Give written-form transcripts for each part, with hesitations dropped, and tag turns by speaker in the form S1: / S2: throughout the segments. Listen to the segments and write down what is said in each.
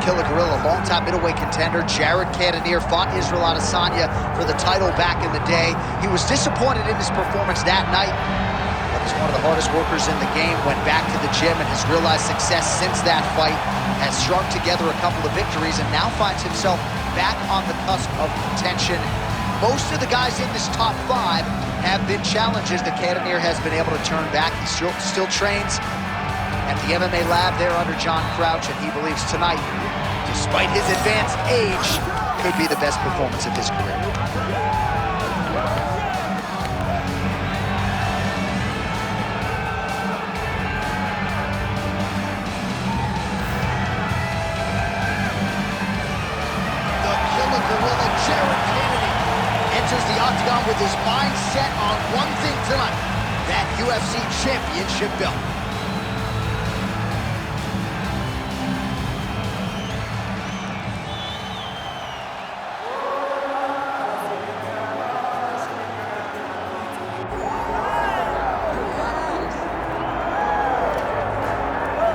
S1: Killer Gorilla, longtime middleweight contender. Jared Cannonier fought Israel Adesanya for the title back in the day. He was disappointed in his performance that night, but he's one of the hardest workers in the game. Went back to the gym and has realized success since that fight. Has strung together a couple of victories and now finds himself back on the cusp of contention. Most of the guys in this top 5 have been challenges that Cannonier has been able to turn back. He still trains at the MMA lab there under John Crouch, and he believes tonight, despite his advanced age, could be the best performance of his career. The Killer Gorilla, Jared Cannonier, enters the octagon with his mind set on one thing tonight, that UFC championship belt.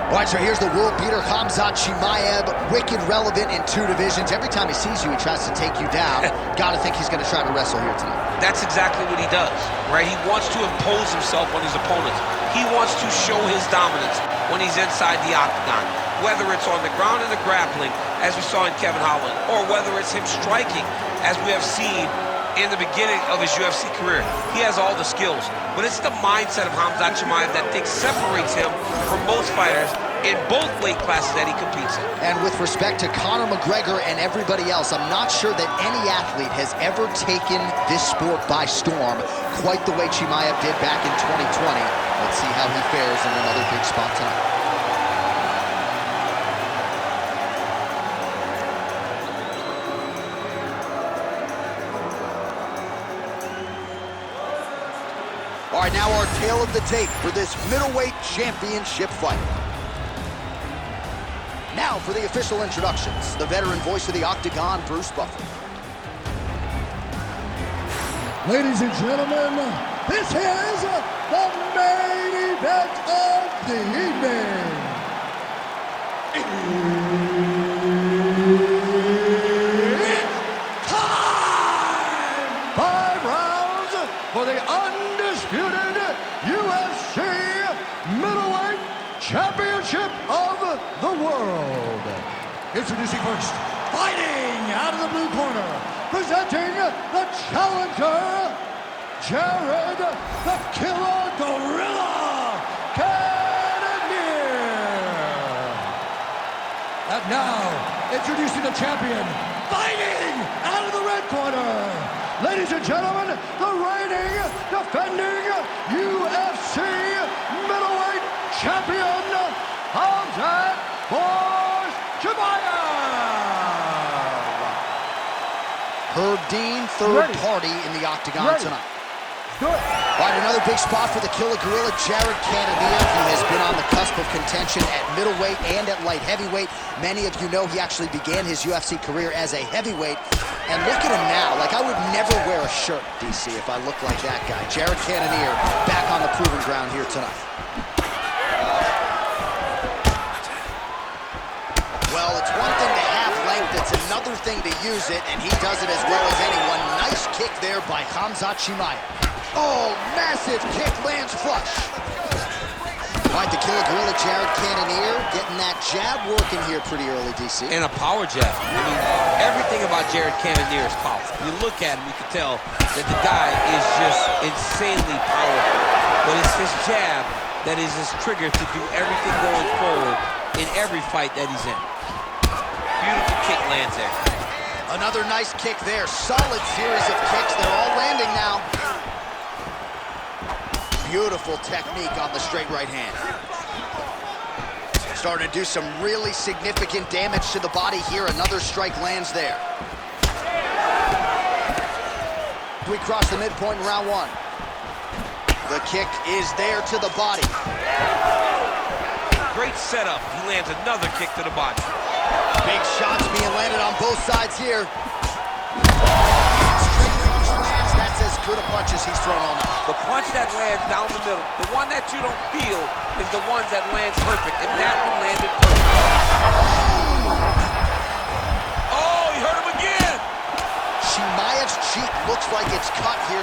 S1: All right, so here's the world beater, Khamzat Chimaev, wicked relevant in 2 divisions. Every time he sees you, he tries to take you down. Gotta think he's gonna try to wrestle here tonight.
S2: That's exactly what he does, right? He wants to impose himself on his opponents. He wants to show his dominance when he's inside the octagon, whether it's on the ground in the grappling, as we saw in Kevin Holland, or whether it's him striking, as we have seen in the beginning of his UFC career. He has all the skills, but it's the mindset of Khamzat Chimaev that I think separates him from most fighters in both weight classes that he competes in.
S1: And with respect to Conor McGregor and everybody else, I'm not sure that any athlete has ever taken this sport by storm quite the way Chimaev did back in 2020. Let's see how he fares in another big spot tonight. All right, now our tale of the tape for this middleweight championship fight. Now for the official introductions, the veteran voice of the Octagon, Bruce Buffer.
S3: Ladies and gentlemen, this is the main event of the evening. It's time! 5 rounds for the undisputed UFC middleweight championship of the world. Introducing first, fighting out of the blue corner, presenting the challenger, Jared the Killer Gorilla Cannonier. And now, introducing the champion, fighting out of the red corner. Ladies and gentlemen, the reigning, defending UFC middleweight champion, Khamzat Chimaev.
S1: Herb Dean, third party in the octagon tonight. All right, another big spot for the Killer Gorilla, Jared Cannonier. He has been on the cusp of contention at middleweight and at light heavyweight. Many of you know he actually began his UFC career as a heavyweight. And look at him now. Like, I would never wear a shirt, DC, if I looked like that guy. Jared Cannonier back on the proving ground here tonight. Well, it's one thing to have length, it's another thing to use it, and he does it as well as anyone. Nice kick there by Khamzat Chimaev. Oh, massive kick, lands flush. All right, the Killer Gorilla, Jared Cannonier, getting that jab working here pretty early, DC.
S2: And a power jab. I mean, everything about Jared Cannonier is powerful. You look at him, you can tell that the guy is just insanely powerful. But it's his jab that is his trigger to do everything going forward in every fight that he's in. Beautiful kick lands there.
S1: Another nice kick there. Solid series of kicks. They're all landing now. Beautiful technique on the straight right hand. Starting to do some really significant damage to the body here. Another strike lands there. We cross the midpoint in round 1. The kick is there to the body.
S2: Great setup. He lands another kick to the body.
S1: Big shots being landed on both sides here. That's as good a punch as he's thrown all night.
S2: The punch that lands down the middle, the one that you don't feel, is the one that lands perfect, and that one landed perfect.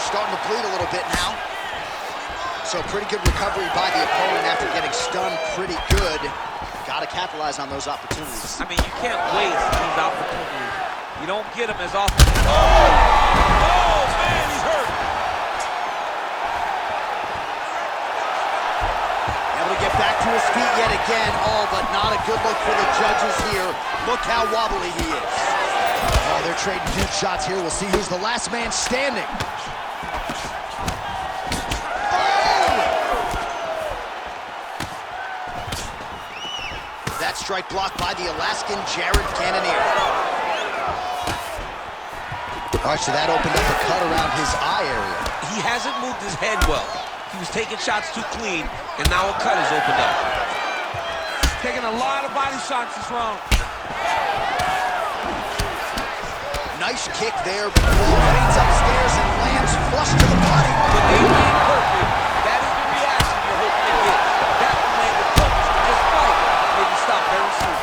S1: starting to bleed a little bit now. So pretty good recovery by the opponent after getting stunned pretty good. Got to capitalize on those opportunities.
S2: I mean, you can't waste these opportunities. You don't get them as often. Oh, man, he's hurt.
S1: Able to get back to his feet yet again. Oh, but not a good look for the judges here. Look how wobbly he is. Oh, they're trading huge shots here. We'll see who's the last man standing. That strike blocked by the Alaskan Cannonier. All right, so that opened up a cut around his eye area.
S2: He hasn't moved his head well. He was taking shots too clean, and now a cut has opened up. Taking a lot of body shots this round.
S1: Nice kick there. Fades upstairs and lands flush to the body.
S2: But they land perfect. That is the reaction you're hoping to get. That one landed perfect for this fight. Maybe stop very soon.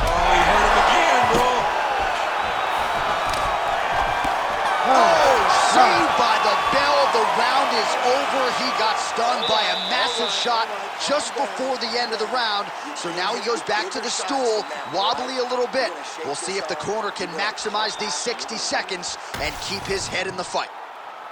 S2: Oh, he hurt him again, bro.
S1: Oh, saved by the bell. The round is over. He got stunned by a massive shot just before the end of the round. So now he goes back to the stool, wobbly a little bit. We'll see if the corner can maximize these 60 seconds and keep his head in the fight.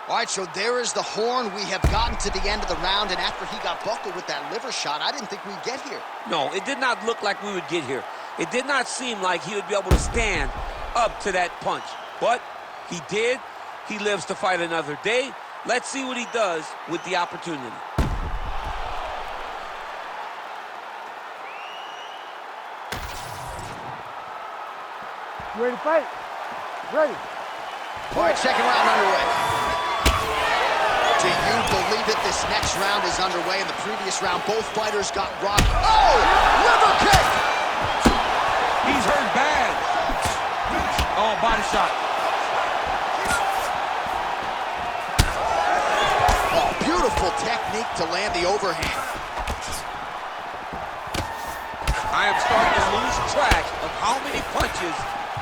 S1: All right, so there is the horn. We have gotten to the end of the round, and after he got buckled with that liver shot, I didn't think we'd get here.
S2: No, it did not look like we would get here. It did not seem like he would be able to stand up to that punch. But he did. He lives to fight another day. Let's see what he does with the opportunity.
S4: You ready to fight? Ready.
S1: All right, second round underway. Do you believe it? This next round is underway. In the previous round, both fighters got rocked. Oh, liver kick!
S2: He's hurt bad. Oh, body shot.
S1: Oh, beautiful technique to land the overhand.
S2: I am starting to lose track of how many punches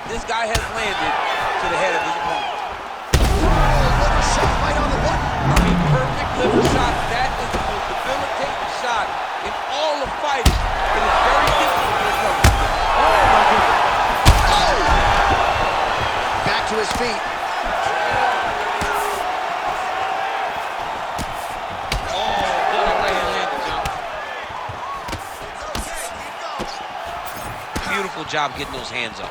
S2: this guy has landed to the head of his opponent.
S1: Liver shot right on the button.
S2: I mean, perfect liver shot. That is the most debilitating shot in all of fighting. It is very difficult to recover. Oh, my goodness.
S1: Oh! Back to his feet.
S2: Beautiful job getting those hands up.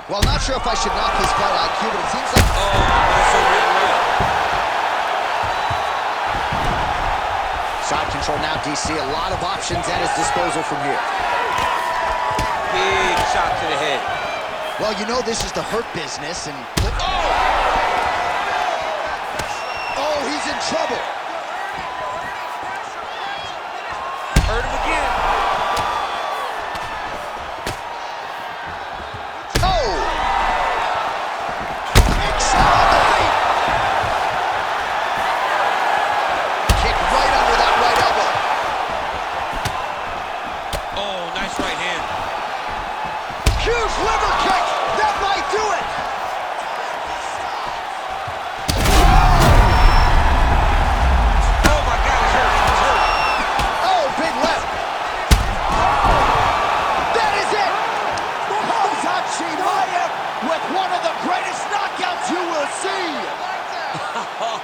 S1: Well, not sure if I should knock his fight IQ, but it seems like...
S2: Oh, that's so well.
S1: Side control now, DC. A lot of options at his disposal from here.
S2: Big shot to the head.
S1: Well, you know this is the hurt business, and... Oh, he's in trouble.
S2: Hurt him again.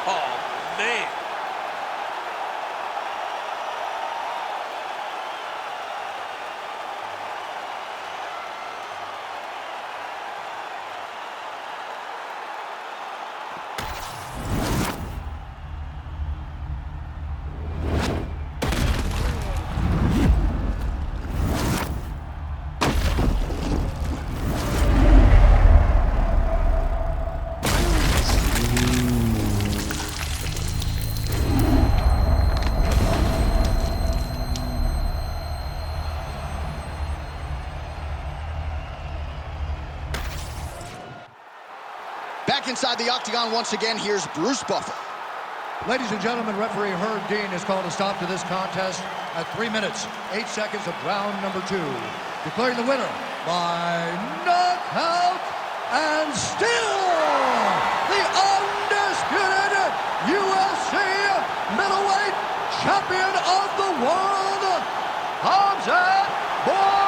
S2: Oh, man.
S1: Back inside the octagon once again, here's Bruce Buffer.
S3: Ladies and gentlemen, referee Herb Dean has called a stop to this contest at 3 minutes, 8 seconds of round number 2. Declaring the winner by knockout and still the undisputed UFC middleweight champion of the world, Khamzat Chimaev.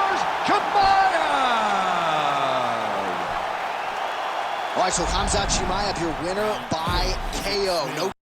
S1: All right, so Khamzat Chimaev, your winner by KO. No